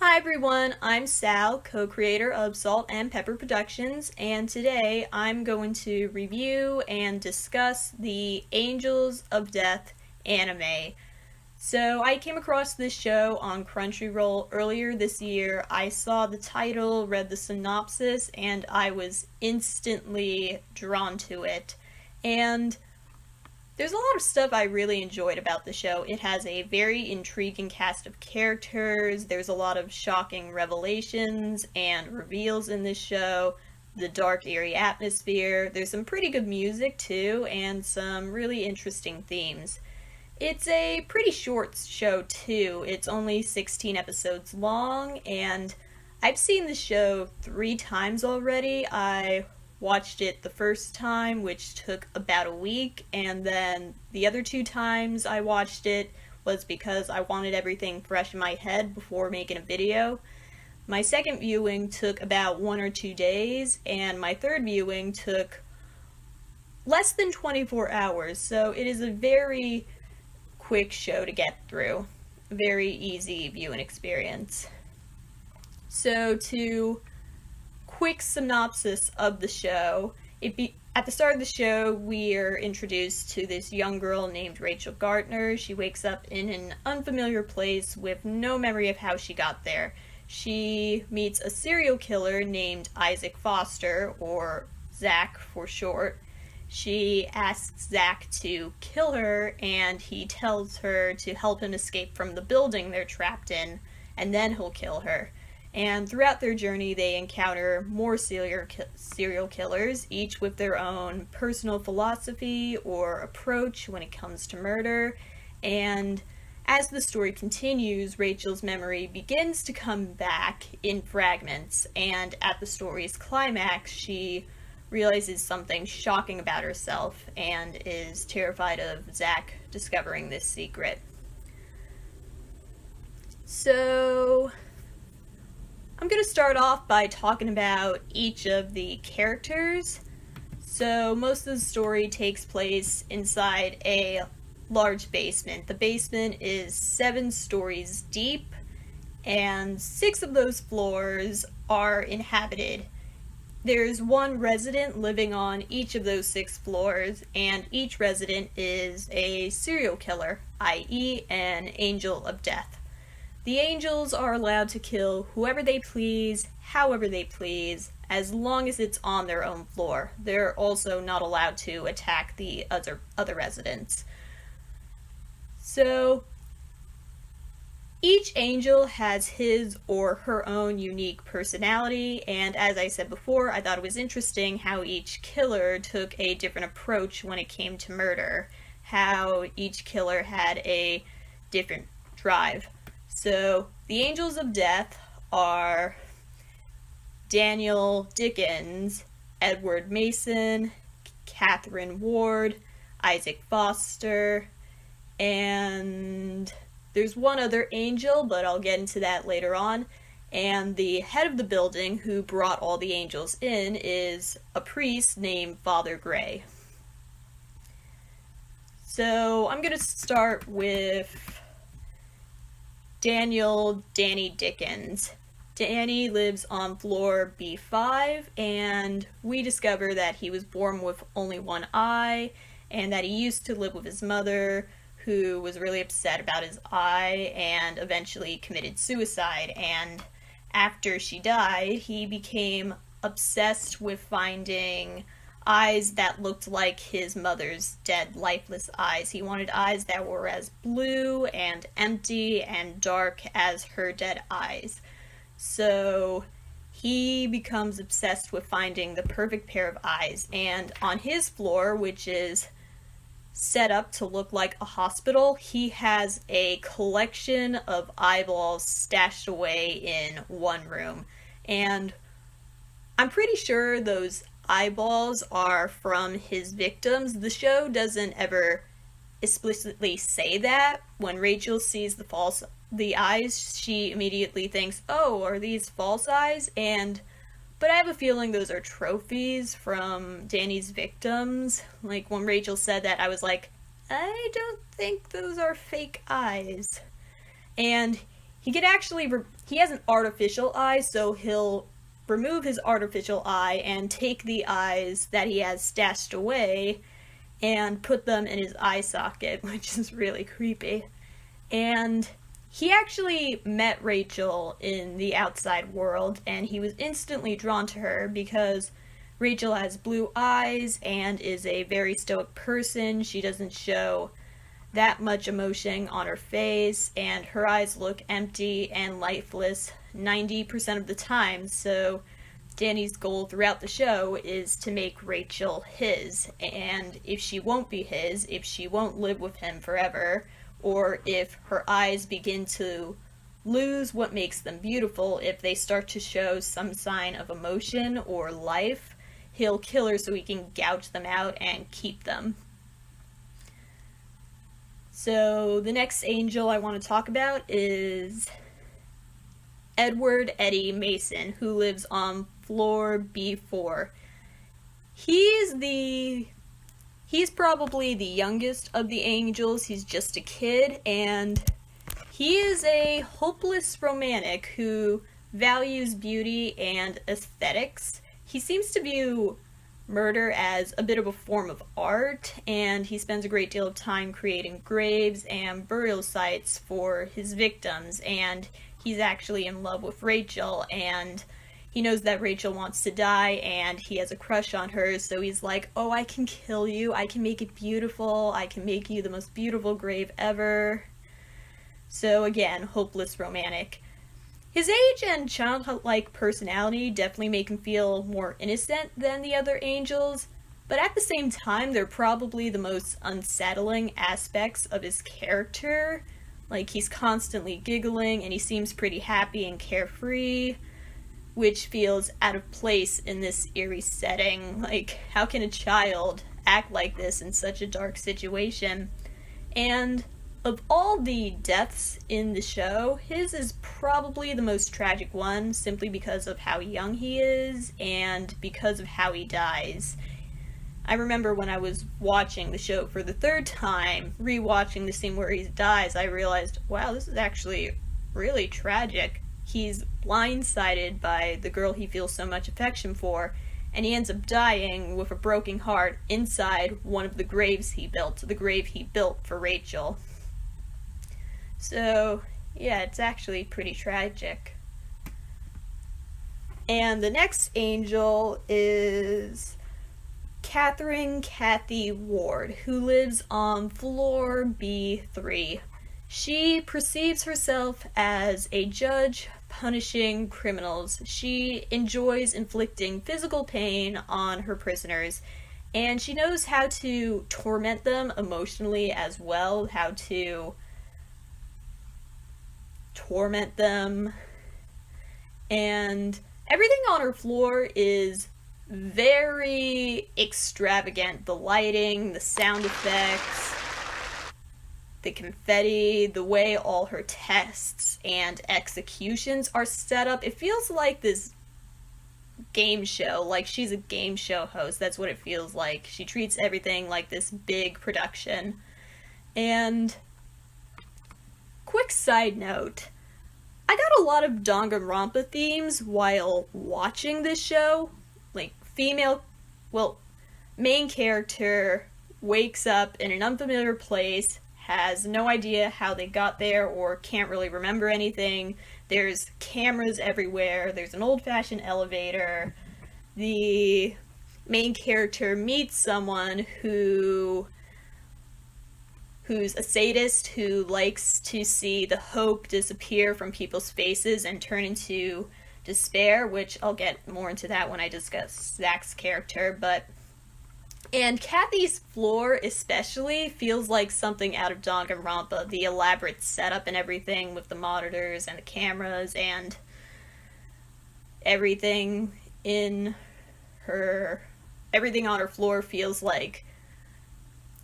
Hi everyone, I'm Sal, co-creator of Salt and Pepper Productions, and today I'm going to review and discuss the Angels of Death anime. So I came across this show on Crunchyroll earlier this year. I saw the title, read the synopsis, and I was instantly drawn to it. And there's a lot of stuff I really enjoyed about the show. It has a very intriguing cast of characters, there's a lot of shocking revelations and reveals in this show, the dark, eerie atmosphere, there's some pretty good music too, and some really interesting themes. It's a pretty short show too, it's only 16 episodes long, and I've seen the show 3 times already. I watched it the first time, which took about a week, and then the other 2 times I watched it was because I wanted everything fresh in my head before making a video. My second viewing took about 1 or 2 days, and my third viewing took less than 24 hours, so it is a very quick show to get through. A very easy viewing experience. So to quick synopsis of the show. At the start of the show, we're introduced to this young girl named Rachel Gardner. She wakes up in an unfamiliar place with no memory of how she got there. She meets a serial killer named Isaac Foster, or Zach for short. She asks Zach to kill her, and he tells her to help him escape from the building they're trapped in, and then he'll kill her. And throughout their journey, they encounter more serial killers, each with their own personal philosophy or approach when it comes to murder. And as the story continues, Rachel's memory begins to come back in fragments, and at the story's climax, she realizes something shocking about herself and is terrified of Zach discovering this secret. So I'm going to start off by talking about each of the characters. So most of the story takes place inside a large basement. The basement is 7 stories deep, and 6 of those floors are inhabited. There's one resident living on each of those 6 floors, and each resident is a serial killer, i.e. an angel of death. The angels are allowed to kill whoever they please, however they please, as long as it's on their own floor. They're also not allowed to attack the other residents. So, each angel has his or her own unique personality, and as I said before, I thought it was interesting how each killer took a different approach when it came to murder, how each killer had a different drive. So, the Angels of Death are Daniel Dickens, Edward Mason, Catherine Ward, Isaac Foster, and there's one other angel, but I'll get into that later on. And the head of the building who brought all the angels in is a priest named Father Gray. So, I'm going to start with Danny Dickens. Danny lives on floor B5, and we discover that he was born with only one eye, and that he used to live with his mother, who was really upset about his eye, and eventually committed suicide. And after she died, he became obsessed with finding eyes that looked like his mother's dead, lifeless eyes. He wanted eyes that were as blue and empty and dark as her dead eyes. So he becomes obsessed with finding the perfect pair of eyes, and on his floor, which is set up to look like a hospital, he has a collection of eyeballs stashed away in one room. And I'm pretty sure those eyeballs are from his victims. The show doesn't ever explicitly say that. When Rachel sees the eyes, she immediately thinks, oh, are these false eyes? But I have a feeling those are trophies from Danny's victims. Like, when Rachel said that, I was like, I don't think those are fake eyes. And he could actually, he has an artificial eye, so he'll remove his artificial eye and take the eyes that he has stashed away and put them in his eye socket, which is really creepy. And he actually met Rachel in the outside world, and he was instantly drawn to her because Rachel has blue eyes and is a very stoic person. She doesn't show that much emotion on her face, and her eyes look empty and lifeless 90% of the time, so Danny's goal throughout the show is to make Rachel his, and if she won't be his, if she won't live with him forever, or if her eyes begin to lose what makes them beautiful, if they start to show some sign of emotion or life, he'll kill her so he can gouge them out and keep them. So the next angel I want to talk about is Edward Eddie Mason, who lives on floor B4. He's probably the youngest of the angels. He's just a kid, and he is a hopeless romantic who values beauty and aesthetics. He seems to view murder as a bit of a form of art, and he spends a great deal of time creating graves and burial sites for his victims, and he's actually in love with Rachel, and he knows that Rachel wants to die, and he has a crush on her, so he's like, oh, I can kill you, I can make it beautiful, I can make you the most beautiful grave ever. So again, hopeless romantic. His age and childlike personality definitely make him feel more innocent than the other angels, but at the same time, they're probably the most unsettling aspects of his character. Like, he's constantly giggling, and he seems pretty happy and carefree, which feels out of place in this eerie setting. Like, how can a child act like this in such a dark situation? And of all the deaths in the show, his is probably the most tragic one, simply because of how young he is and because of how he dies. I remember when I was watching the show for the third time, rewatching the scene where he dies, I realized, wow, this is actually really tragic. He's blindsided by the girl he feels so much affection for, and he ends up dying with a broken heart inside one of the graves he built, the grave he built for Rachel. So, yeah, it's actually pretty tragic. And the next angel is Kathy Ward, who lives on floor B3. She perceives herself as a judge punishing criminals. She enjoys inflicting physical pain on her prisoners, and she knows how to torment them emotionally as well, how to torment them, and everything on her floor is very extravagant. The lighting, the sound effects, the confetti, the way all her tests and executions are set up. It feels like this game show, like she's a game show host. That's what it feels like. She treats everything like this big production. And quick side note, I got a lot of Danganronpa themes while watching this show. Like, main character wakes up in an unfamiliar place, has no idea how they got there or can't really remember anything. There's cameras everywhere. There's an old-fashioned elevator. The main character meets someone who's a sadist who likes to see the hope disappear from people's faces and turn into despair, which I'll get more into that when I discuss Zach's character, and Kathy's floor especially feels like something out of Danganronpa, the elaborate setup and everything with the monitors and the cameras and everything on her floor feels like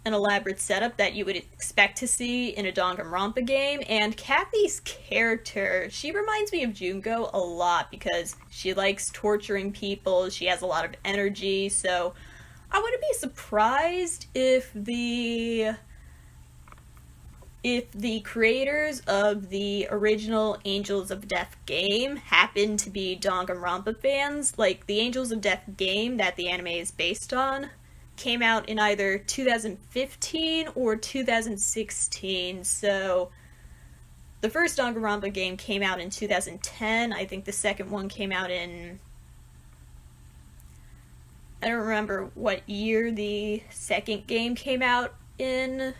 an elaborate setup that you would expect to see in a Danganronpa game. And Kathy's character, she reminds me of Junko a lot because she likes torturing people, she has a lot of energy, so I wouldn't be surprised if if the creators of the original Angels of Death game happen to be Danganronpa fans, like the Angels of Death game that the anime is based on, came out in either 2015 or 2016, so the first Danganronpa game came out in 2010. I think the second one came out in... I don't remember what year the second game came out in.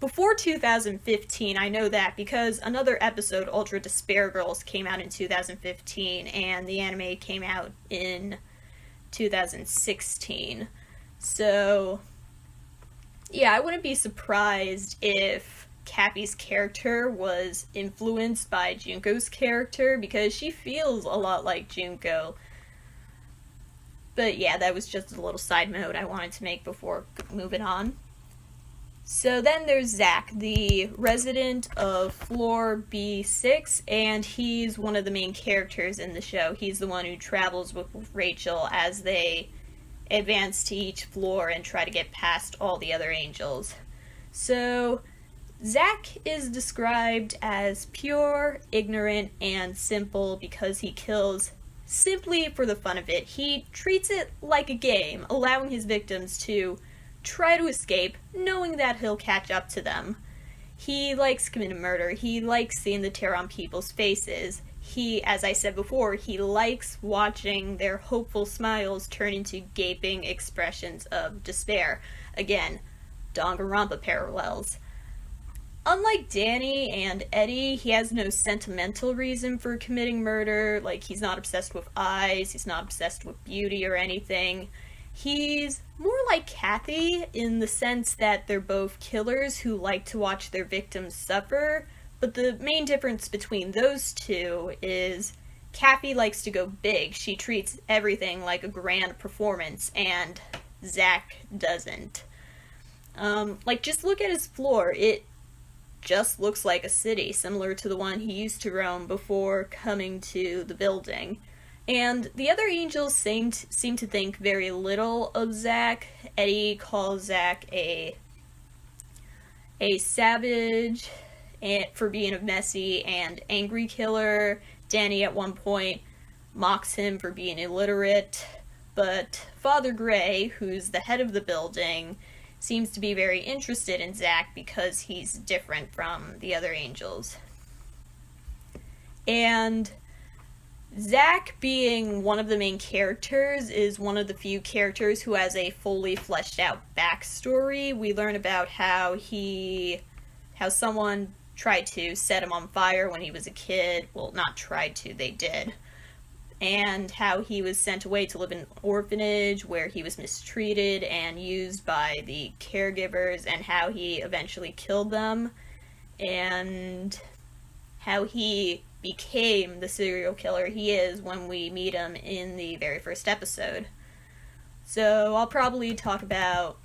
Before 2015, I know that because another episode, Ultra Despair Girls, came out in 2015, and the anime came out in 2016. So, yeah, I wouldn't be surprised if Cappy's character was influenced by Junko's character, because she feels a lot like Junko. But yeah, that was just a little side note I wanted to make before moving on. So then there's Zach, the resident of floor B6, and he's one of the main characters in the show. He's the one who travels with Rachel as they advance to each floor and try to get past all the other angels. So Zach is described as pure, ignorant, and simple because he kills simply for the fun of it. He treats it like a game, allowing his victims to try to escape, knowing that he'll catch up to them. He likes committing murder. He likes seeing the terror on people's faces. He, as I said before, he likes watching their hopeful smiles turn into gaping expressions of despair. Again, Danganronpa parallels. Unlike Danny and Eddie, he has no sentimental reason for committing murder. Like, he's not obsessed with eyes, he's not obsessed with beauty or anything. He's more like Kathy in the sense that they're both killers who like to watch their victims suffer, but the main difference between those two is Kathy likes to go big. She treats everything like a grand performance, and Zach doesn't. Just look at his floor. It just looks like a city, similar to the one he used to roam before coming to the building. And the other angels seem to think very little of Zach. Eddie calls Zach a savage for being a messy and angry killer. Danny at one point mocks him for being illiterate. But Father Gray, who's the head of the building, seems to be very interested in Zach because he's different from the other angels. And Zach, being one of the main characters, is one of the few characters who has a fully fleshed out backstory. We learn about how someone tried to set him on fire when he was a kid. Well, not tried to, they did. And how he was sent away to live in an orphanage where he was mistreated and used by the caregivers, and how he eventually killed them, and how he became the serial killer he is when we meet him in the very first episode. So I'll probably talk about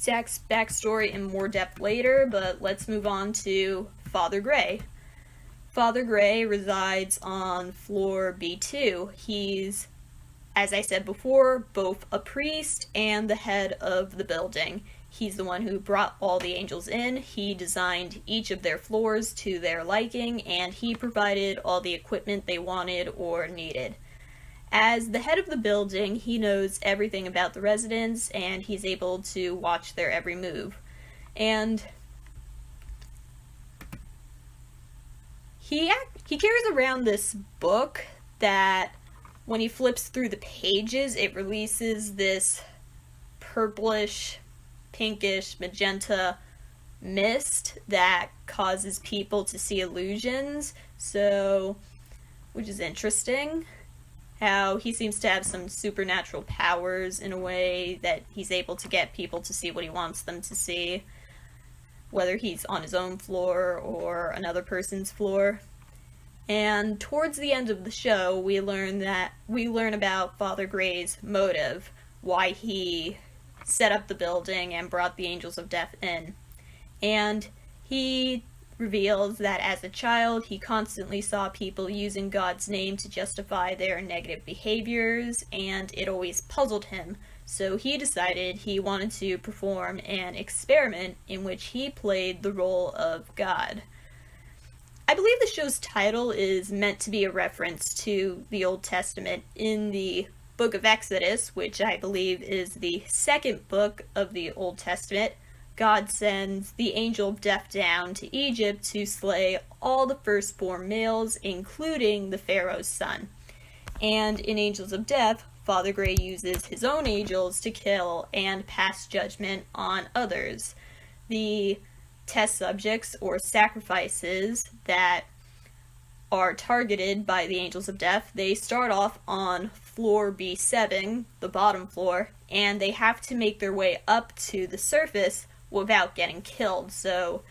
Zach's backstory in more depth later, but let's move on to Father Gray. Father Gray resides on floor B2. He's, as I said before, both a priest and the head of the building. He's the one who brought all the angels in. He designed each of their floors to their liking, and he provided all the equipment they wanted or needed. As the head of the building, he knows everything about the residents, and he's able to watch their every move. And he carries around this book that, when he flips through the pages, it releases this purplish, pinkish, magenta mist that causes people to see illusions, which is interesting. How he seems to have some supernatural powers in a way that he's able to get people to see what he wants them to see, whether he's on his own floor or another person's floor. And towards the end of the show, we learn about Father Gray's motive, why he set up the building and brought the Angels of Death in. And he reveals that as a child, he constantly saw people using God's name to justify their negative behaviors, and it always puzzled him. So he decided he wanted to perform an experiment in which he played the role of God. I believe the show's title is meant to be a reference to the Old Testament. In the book of Exodus, which I believe is the second book of the Old Testament, God sends the angel of death down to Egypt to slay all the firstborn males, including the Pharaoh's son. And in Angels of Death, Father Gray uses his own angels to kill and pass judgment on others. The test subjects or sacrifices that are targeted by the Angels of Death, they start off on floor B7, the bottom floor, and they have to make their way up to the surface without getting killed. So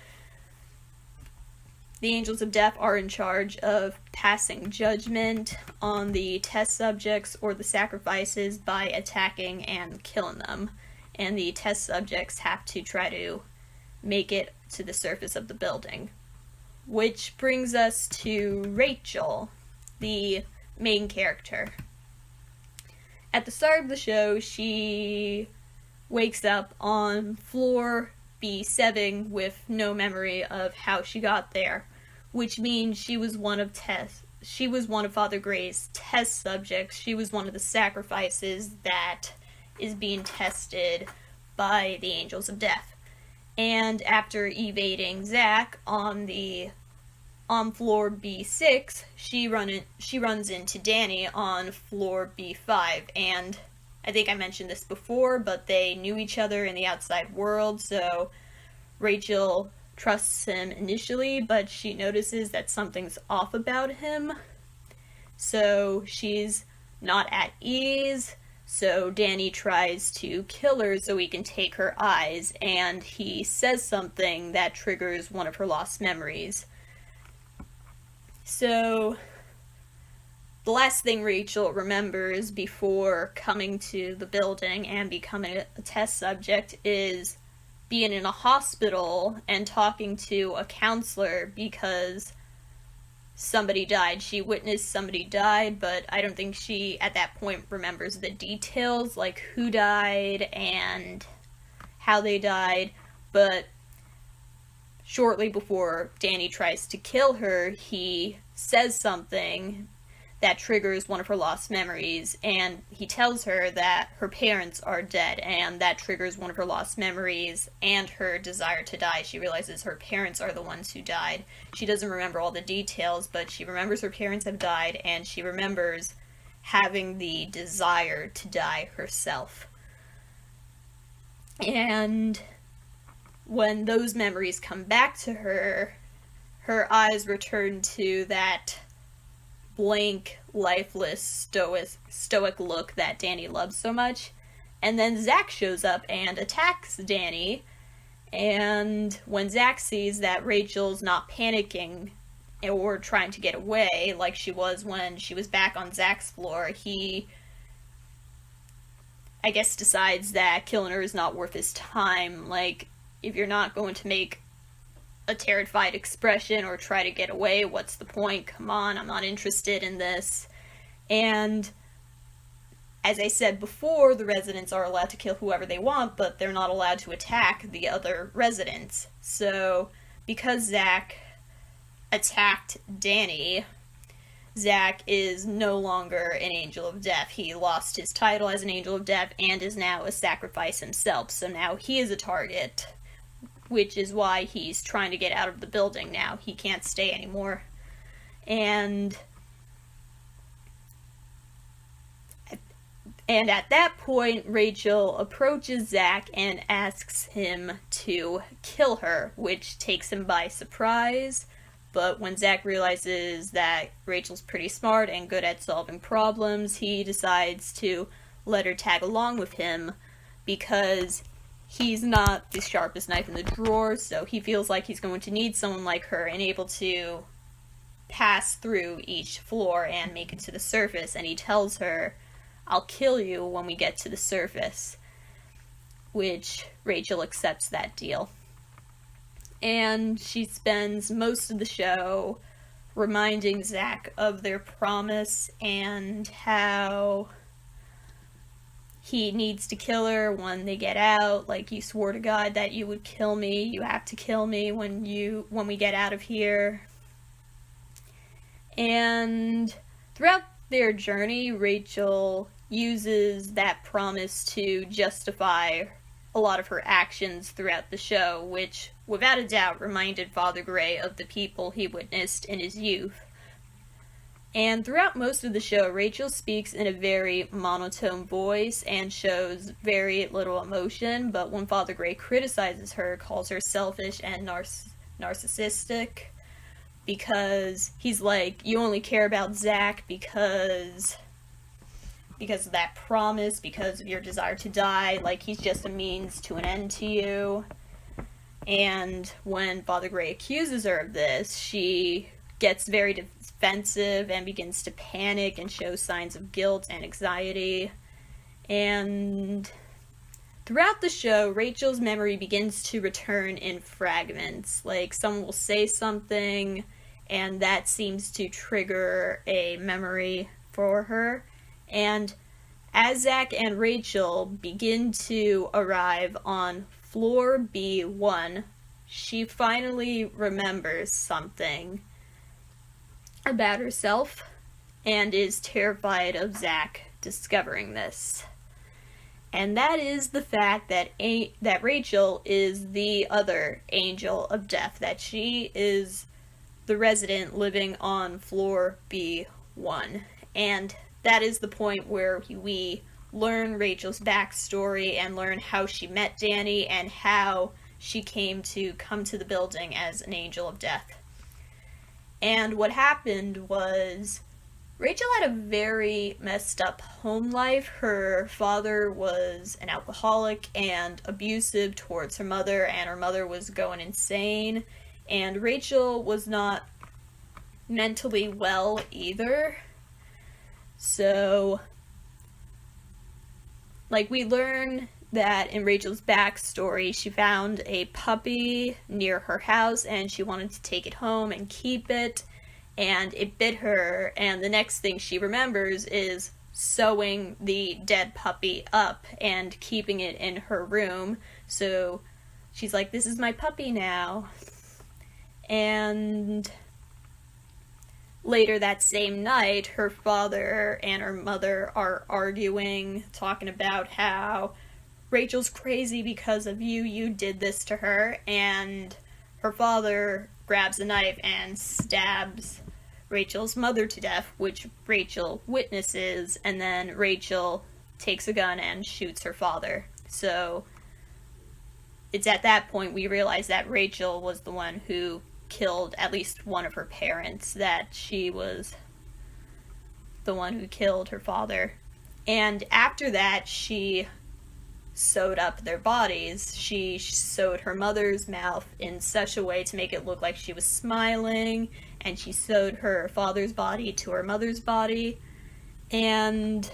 the Angels of Death are in charge of passing judgment on the test subjects or the sacrifices by attacking and killing them. And the test subjects have to try to make it to the surface of the building. Which brings us to Rachel, the main character. At the start of the show, she wakes up on floor B7 with no memory of how she got there, which means she was one of Father Gray's test subjects. She was one of the sacrifices that is being tested by the Angels of Death. And after evading Zach on floor B6, she runs into Danny on floor B5, and I think I mentioned this before, but they knew each other in the outside world, so Rachel trusts him initially, but she notices that something's off about him, so she's not at ease. So Danny tries to kill her so he can take her eyes, and he says something that triggers one of her lost memories. So the last thing Rachel remembers before coming to the building and becoming a test subject is being in a hospital and talking to a counselor because somebody died. She witnessed somebody died, but I don't think she, at that point, remembers the details, like who died and how they died. But shortly before Danny tries to kill her, he says something that triggers one of her lost memories, and he tells her that her parents are dead, and that triggers one of her lost memories and her desire to die. She realizes her parents are the ones who died. She doesn't remember all the details, but she remembers her parents have died, and she remembers having the desire to die herself. And when those memories come back to her, her eyes return to that blank, lifeless, stoic look that Danny loves so much. And then Zach shows up and attacks Danny, and when Zach sees that Rachel's not panicking or trying to get away like she was when she was back on Zach's floor, he, I guess, decides that killing her is not worth his time. Like, if you're not going to make a terrified expression or try to get away, what's the point? Come on, I'm not interested in this. And as I said before, the residents are allowed to kill whoever they want, but they're not allowed to attack the other residents. So because Zach attacked Danny, Zach is no longer an Angel of Death. He lost his title as an Angel of Death and is now a sacrifice himself. So now he is a target, which is why he's trying to get out of the building now. He can't stay anymore. And at that point, Rachel approaches Zach and asks him to kill her, which takes him by surprise. But when Zach realizes that Rachel's pretty smart and good at solving problems, he decides to let her tag along with him because he's not the sharpest knife in the drawer, so he feels like he's going to need someone like her and able to pass through each floor and make it to the surface. And he tells her, "I'll kill you when we get to the surface," which Rachel accepts that deal. and she spends most of the show reminding Zach of their promise and how he needs to kill her when they get out. Like, you swore to God that you would kill me. You have to kill me when we get out of here. And throughout their journey, Rachel uses that promise to justify a lot of her actions throughout the show, which, without a doubt, reminded Father Gray of the people he witnessed in his youth. And throughout most of the show, Rachel speaks in a very monotone voice and shows very little emotion, but when Father Gray criticizes her, calls her selfish and narcissistic, because he's like, you only care about Zach because of that promise, because of your desire to die, like he's just a means to an end to you. And when Father Gray accuses her of this, she gets very defensive and begins to panic and show signs of guilt and anxiety. And throughout the show, Rachel's memory begins to return in fragments. Like, someone will say something, and that seems to trigger a memory for her. And as Zach and Rachel begin to arrive on floor B1, she finally remembers something about herself and is terrified of Zach discovering this. And that is the fact that Rachel is the other angel of death, that she is the resident living on floor B1. And that is the point where we learn Rachel's backstory and learn how she met Danny and how she came to the building as an angel of death. And what happened was, Rachel had a very messed up home life. Her father was an alcoholic and abusive towards her mother, and her mother was going insane. And Rachel was not mentally well either. So, like, we learn that in Rachel's backstory, she found a puppy near her house and she wanted to take it home and keep it, and it bit her, and the next thing she remembers is sewing the dead puppy up and keeping it in her room. So she's like, this is my puppy now. And later that same night, her father and her mother are arguing, talking about how Rachel's crazy because of you, you did this to her, and her father grabs a knife and stabs Rachel's mother to death, which Rachel witnesses, and then Rachel takes a gun and shoots her father. So it's at that point we realize that Rachel was the one who killed at least one of her parents, that she was the one who killed her father. And after that, she sewed up their bodies. She sewed her mother's mouth in such a way to make it look like she was smiling, and she sewed her father's body to her mother's body. And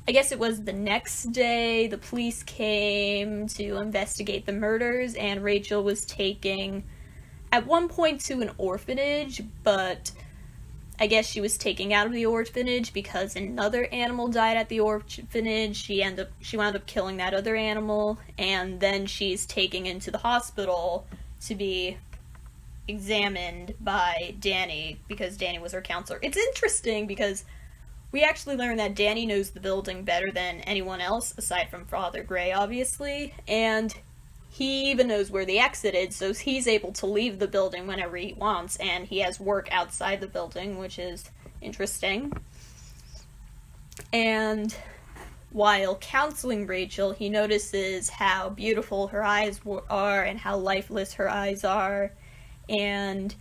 I guess it was the next day, the police came to investigate the murders, and Rachel was taken at one point to an orphanage, but I guess she was taken out of the orphanage because another animal died at the orphanage. She wound up killing that other animal, and then she's taken into the hospital to be examined by Danny, because Danny was her counselor. It's interesting because we actually learn that Danny knows the building better than anyone else, aside from Father Gray, obviously, and he even knows where the exit is, so he's able to leave the building whenever he wants, and he has work outside the building, which is interesting. And while counseling Rachel, he notices how beautiful her eyes are and how lifeless her eyes are, and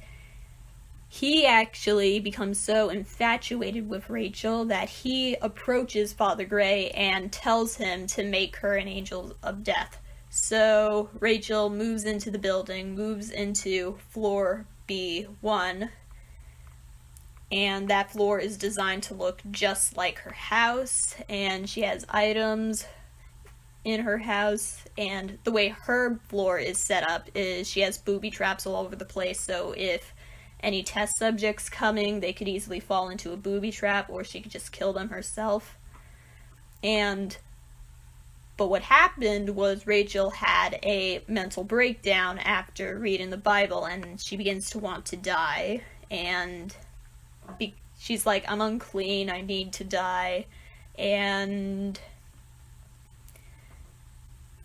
he actually becomes so infatuated with Rachel that he approaches Father Gray and tells him to make her an angel of death. So Rachel moves into the building, moves into floor B1, and that floor is designed to look just like her house, and she has items in her house, and the way her floor is set up is she has booby traps all over the place, so if any test subjects coming, they could easily fall into a booby trap, or she could just kill them herself. But what happened was Rachel had a mental breakdown after reading the Bible, and she begins to want to die, and she's like, I'm unclean, I need to die, and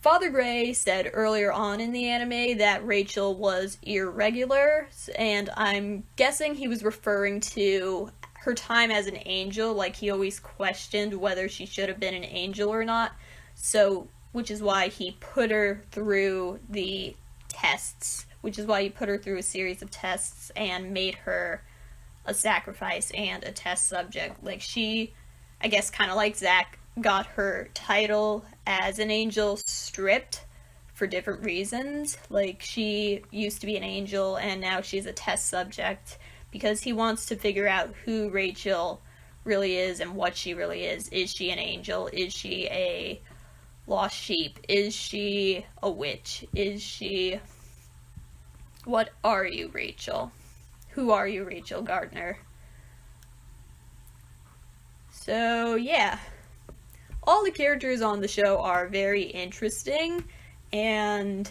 Father Gray said earlier on in the anime that Rachel was irregular, and I'm guessing he was referring to her time as an angel, like he always questioned whether she should have been an angel or not, which is why he put her through the tests, which is why he put her through a series of tests and made her a sacrifice and a test subject. Like, she, I guess kind of like Zack, got her title as an angel stripped for different reasons. Like, she used to be an angel and now she's a test subject because he wants to figure out who Rachel really is and what she really is. Is she an angel? Is she a lost sheep? Is she a witch? What are you, Rachel? Who are you, Rachel Gardner? So, yeah. All the characters on the show are very interesting, and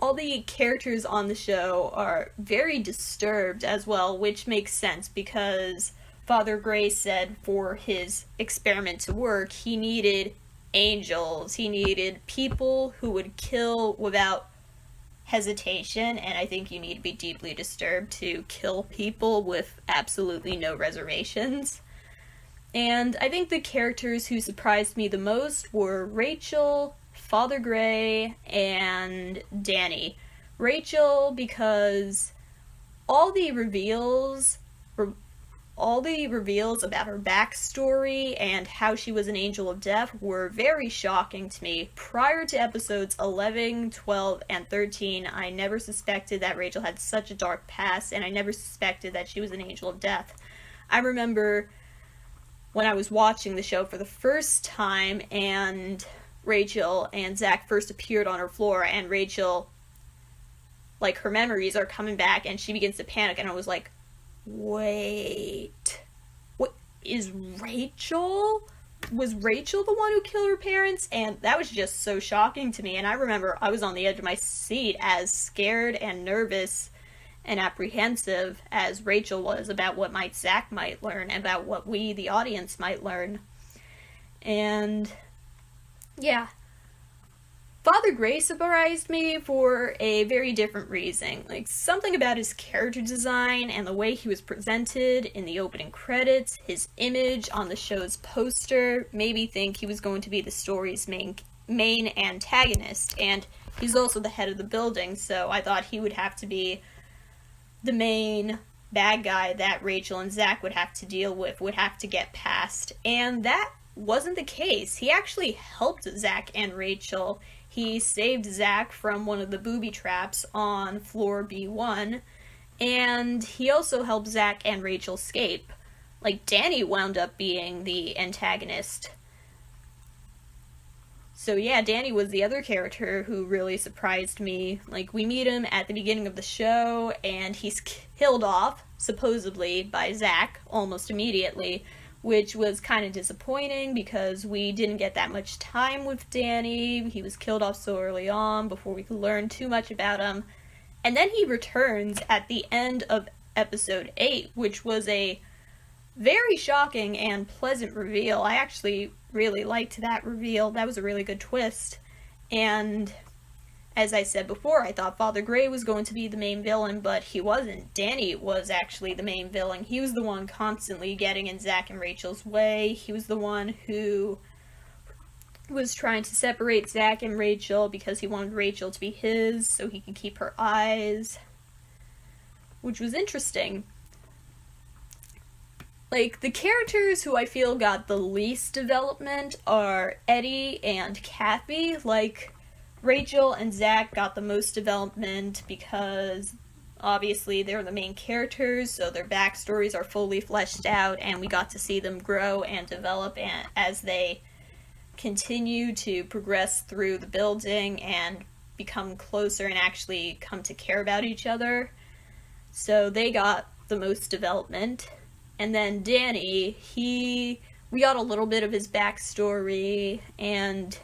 all the characters on the show are very disturbed as well, which makes sense because Father Gray said for his experiment to work, he needed angels. He needed people who would kill without hesitation, and I think you need to be deeply disturbed to kill people with absolutely no reservations. And I think the characters who surprised me the most were Rachel, Father Gray, and Danny. Rachel, because all the reveals about her backstory and how she was an angel of death were very shocking to me. Prior to episodes 11, 12, and 13, I never suspected that Rachel had such a dark past, and I never suspected that she was an angel of death. I remember when I was watching the show for the first time, and Rachel and Zack first appeared on her floor, and Rachel, like, her memories are coming back, and she begins to panic, and I was like, wait, what is Rachel? Was Rachel the one who killed her parents? And that was just so shocking to me, and I remember I was on the edge of my seat as scared and nervous and apprehensive as Rachel was about what Zack might learn, about what we, the audience, might learn. And yeah, Father Gray surprised me for a very different reason. Like, something about his character design and the way he was presented in the opening credits, his image on the show's poster, made me think he was going to be the story's main antagonist, and he's also the head of the building, so I thought he would have to be the main bad guy that Rachel and Zack would have to deal with, would have to get past, and that wasn't the case. He actually helped Zack and Rachel. He saved Zack from one of the booby traps on floor B1, and he also helped Zack and Rachel escape. Like, Danny wound up being the antagonist. So yeah, Danny was the other character who really surprised me. Like, we meet him at the beginning of the show, and he's killed off, supposedly, by Zack almost immediately, which was kind of disappointing because we didn't get that much time with Danny. He was killed off so early on before we could learn too much about him. And then he returns at the end of episode 8, which was a very shocking and pleasant reveal. I actually really liked that reveal. That was a really good twist. And as I said before, I thought Father Gray was going to be the main villain, but he wasn't. Danny was actually the main villain. He was the one constantly getting in Zack and Rachel's way. He was the one who was trying to separate Zack and Rachel because he wanted Rachel to be his so he could keep her eyes, which was interesting. Like, the characters who I feel got the least development are Eddie and Kathy. Like, Rachel and Zack got the most development because obviously they're the main characters, so their backstories are fully fleshed out, and we got to see them grow and develop as they continue to progress through the building and become closer and actually come to care about each other. So they got the most development. And then Danny, we got a little bit of his backstory, and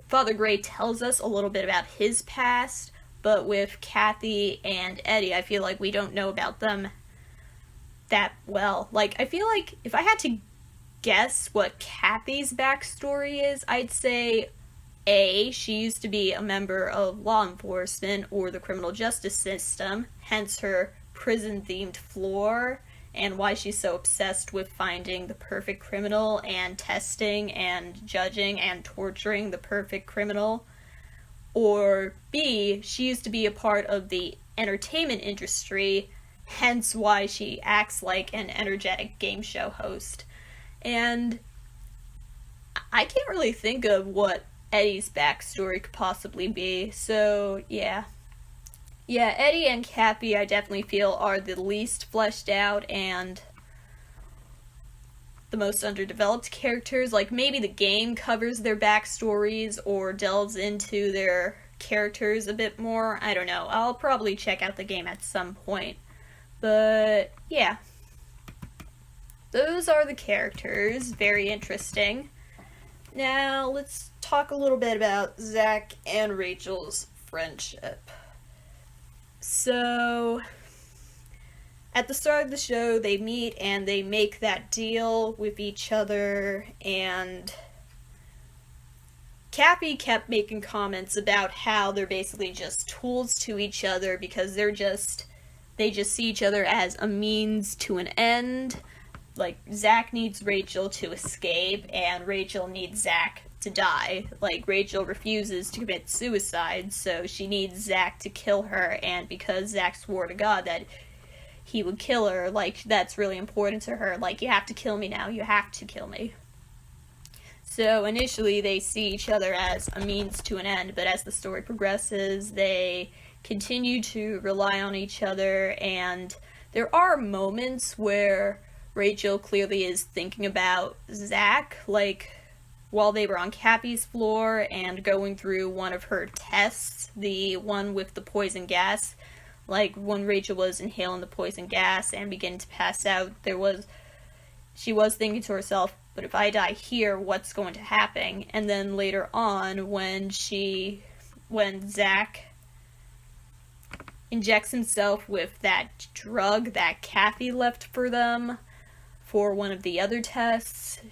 Father Gray tells us a little bit about his past, but with Kathy and Eddie, I feel like we don't know about them that well. Like, I feel like if I had to guess what Kathy's backstory is, I'd say A, she used to be a member of law enforcement or the criminal justice system, hence her prison-themed floor, and why she's so obsessed with finding the perfect criminal and testing and judging and torturing the perfect criminal. Or B, she used to be a part of the entertainment industry, hence why she acts like an energetic game show host. And I can't really think of what Eddie's backstory could possibly be, so yeah. Yeah, Eddie and Kathy, I definitely feel, are the least fleshed out and the most underdeveloped characters. Like, maybe the game covers their backstories or delves into their characters a bit more. I don't know. I'll probably check out the game at some point. But, yeah. Those are the characters. Very interesting. Now, let's talk a little bit about Zach and Rachel's friendship. So, at the start of the show, they meet and they make that deal with each other, and Kathy kept making comments about how they're basically just tools to each other because they just see each other as a means to an end. Like, Zach needs Rachel to escape, and Rachel needs Zach to die. Like, Rachel refuses to commit suicide, so she needs Zach to kill her, and because Zach swore to God that he would kill her, like, that's really important to her. Like, you have to kill me now, you have to kill me. So, initially, they see each other as a means to an end, but as the story progresses, they continue to rely on each other, and there are moments where Rachel clearly is thinking about Zach, like while they were on Cappy's floor and going through one of her tests, the one with the poison gas. Like, when Rachel was inhaling the poison gas and beginning to pass out, she was thinking to herself, but if I die here, what's going to happen? And then later on, when Zach injects himself with that drug that Kathy left for them, for one of the other tests,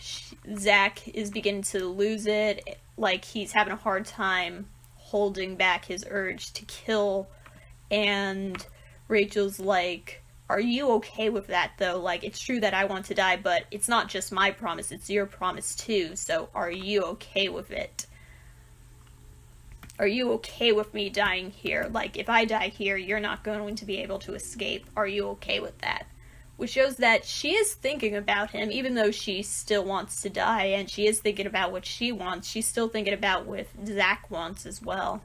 Zach is beginning to lose it. Like, he's having a hard time holding back his urge to kill. And Rachel's like, are you okay with that, though? Like, it's true that I want to die, but it's not just my promise, it's your promise, too. So, are you okay with it? Are you okay with me dying here? Like, if I die here, you're not going to be able to escape. Are you okay with that? Which shows that she is thinking about him, even though she still wants to die, and she is thinking about what she wants. She's still thinking about what Zach wants as well.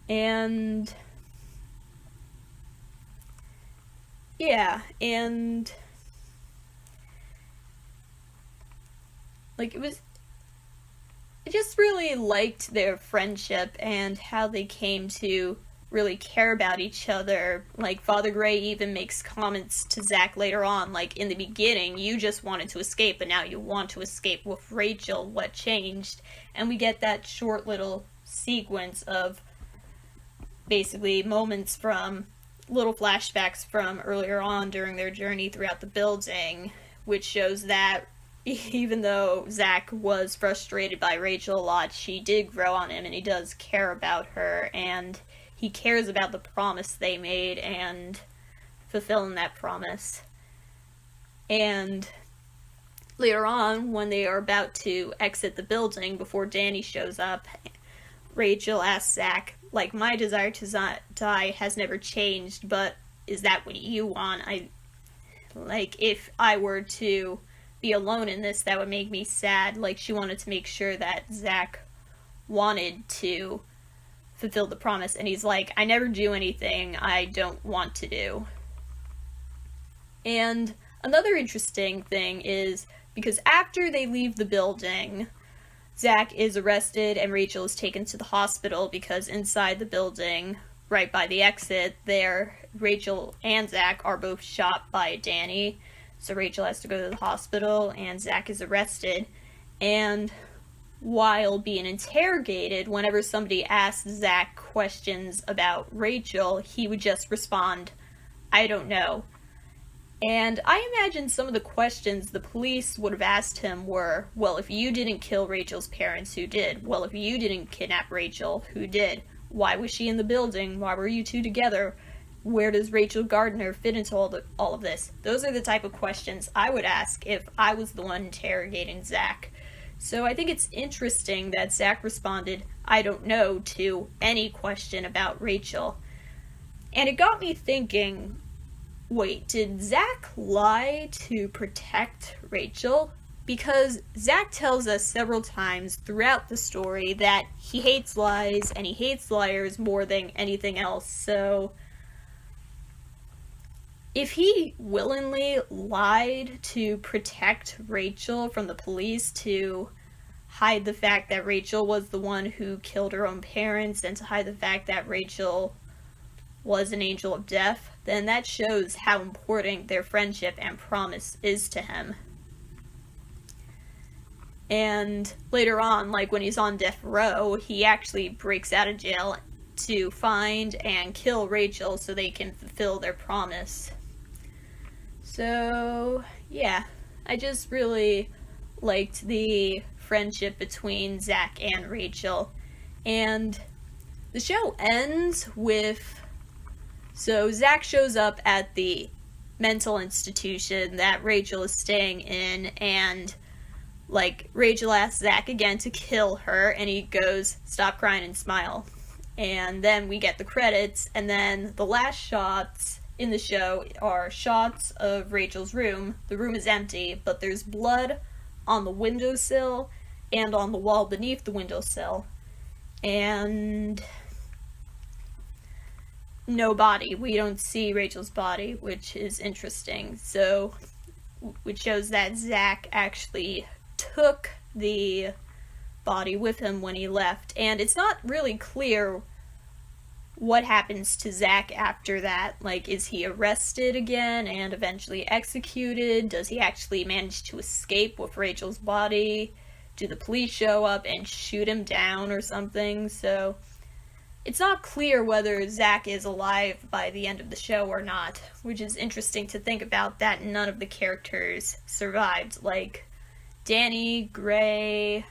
And yeah, and like, I just really liked their friendship and how they came to really care about each other. Like, Father Gray even makes comments to Zach later on, like, in the beginning, you just wanted to escape, but now you want to escape with Rachel. What changed? And we get that short little sequence of basically moments from little flashbacks from earlier on during their journey throughout the building, which shows that even though Zach was frustrated by Rachel a lot, she did grow on him, and he does care about her, and he cares about the promise they made and fulfilling that promise. And later on, when they are about to exit the building before Danny shows up, Rachel asks Zach, like, my desire to die has never changed, but is that what you want? If I were to be alone in this, that would make me sad. Like, she wanted to make sure that Zach wanted to fulfill the promise, and he's like, I never do anything I don't want to do. And another interesting thing is, because after they leave the building, Zach is arrested and Rachel is taken to the hospital because inside the building, right by the exit, Rachel and Zach are both shot by Danny. So Rachel has to go to the hospital and Zach is arrested. And while being interrogated, whenever somebody asked Zach questions about Rachel, he would just respond, "I don't know." And I imagine some of the questions the police would have asked him were, well, if you didn't kill Rachel's parents, who did? Well, if you didn't kidnap Rachel, who did? Why was she in the building? Why were you two together? Where does Rachel Gardner fit into all of this? Those are the type of questions I would ask if I was the one interrogating Zach. So I think it's interesting that Zach responded, "I don't know," to any question about Rachel. And it got me thinking, wait, did Zach lie to protect Rachel? Because Zach tells us several times throughout the story that he hates lies and he hates liars more than anything else. So if he willingly lied to protect Rachel from the police, to hide the fact that Rachel was the one who killed her own parents, and to hide the fact that Rachel was an angel of death, then that shows how important their friendship and promise is to him. And later on, like when he's on death row, he actually breaks out of jail to find and kill Rachel so they can fulfill their promise. So, yeah, I just really liked the friendship between Zach and Rachel. And the show ends with, so Zach shows up at the mental institution that Rachel is staying in, and like Rachel asks Zach again to kill her, and he goes, "Stop crying and smile." And then we get the credits, and then the last shots in the show are shots of Rachel's room. The room is empty, but there's blood on the windowsill and on the wall beneath the windowsill. And no body. We don't see Rachel's body, which is interesting. So, which shows that Zach actually took the body with him when he left. And it's not really clear what happens to Zach after that. Like, is he arrested again and eventually executed? Does he actually manage to escape with Rachel's body? Do the police show up and shoot him down or something? So it's not clear whether Zach is alive by the end of the show or not, which is interesting to think about, that none of the characters survived. Like Danny, Gray,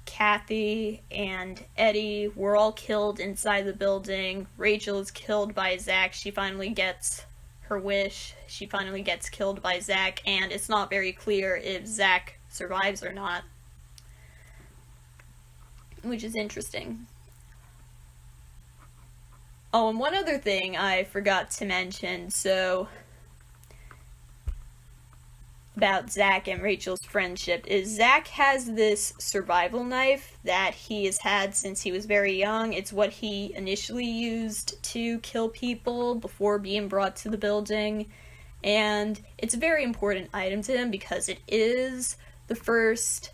Kathy, and Eddie were all killed inside the building. Rachel is killed by Zach. She finally gets her wish. She finally gets killed by Zach, and it's not very clear if Zach survives or not, which is interesting. Oh, and one other thing I forgot to mention, so about Zach and Rachel's friendship, is Zach has this survival knife that he has had since he was very young. It's what he initially used to kill people before being brought to the building, and it's a very important item to him because it is the first.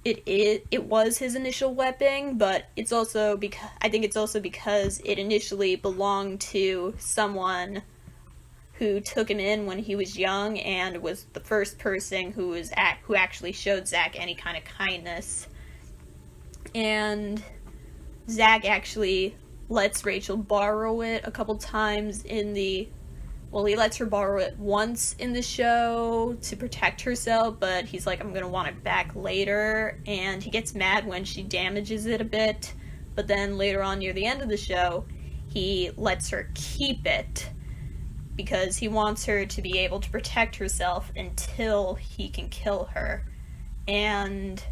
It was his initial weapon, but it's also because I think it's also because it initially belonged to someone who took him in when he was young and was the first person who actually showed Zach any kind of kindness. And Zach actually lets Rachel borrow it a couple times he lets her borrow it once in the show to protect herself, but he's like, "I'm gonna want it back later," and he gets mad when she damages it a bit, but then later on near the end of the show, he lets her keep it because he wants her to be able to protect herself until he can kill her. And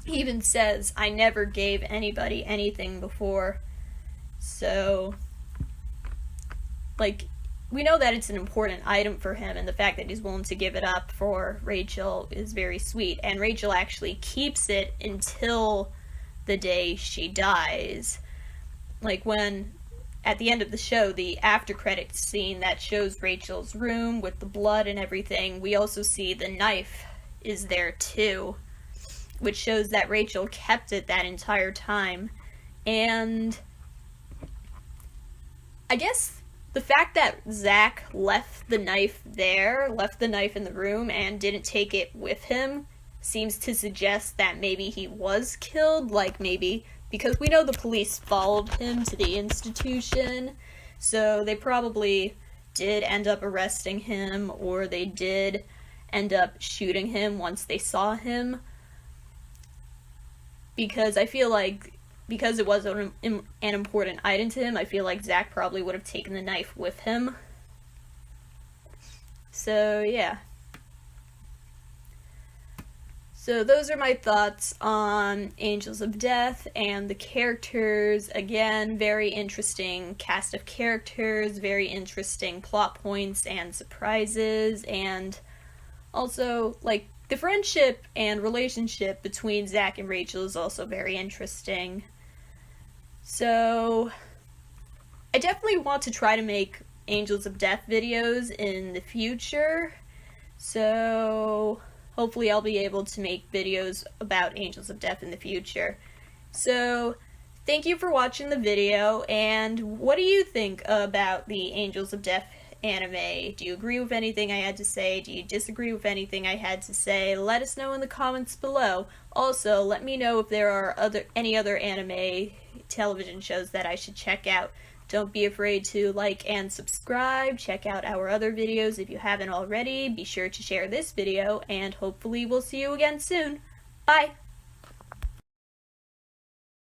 he even says, "I never gave anybody anything before." So, like, we know that it's an important item for him, and the fact that he's willing to give it up for Rachel is very sweet. And Rachel actually keeps it until the day she dies. Like when, at the end of the show, the after credits scene that shows Rachel's room with the blood and everything, we also see the knife is there too, which shows that Rachel kept it that entire time. And I guess the fact that Zach left the knife in the room, and didn't take it with him, seems to suggest that maybe he was killed, like maybe because we know the police followed him to the institution, so they probably did end up arresting him, or they did end up shooting him once they saw him. Because I feel like, because it was an important item to him, I feel like Zach probably would have taken the knife with him. So, yeah. So those are my thoughts on Angels of Death and the characters. Again, very interesting cast of characters, very interesting plot points and surprises, and also, like, the friendship and relationship between Zach and Rachel is also very interesting. So, I definitely want to try to make Angels of Death videos in the future. So, hopefully I'll be able to make videos about Angels of Death in the future. So, thank you for watching the video, and what do you think about the Angels of Death anime? Do you agree with anything I had to say? Do you disagree with anything I had to say? Let us know in the comments below. Also, let me know if there are any other anime television shows that I should check out. Don't be afraid to like and subscribe. Check out our other videos if you haven't already. Be sure to share this video, and hopefully we'll see you again soon. Bye!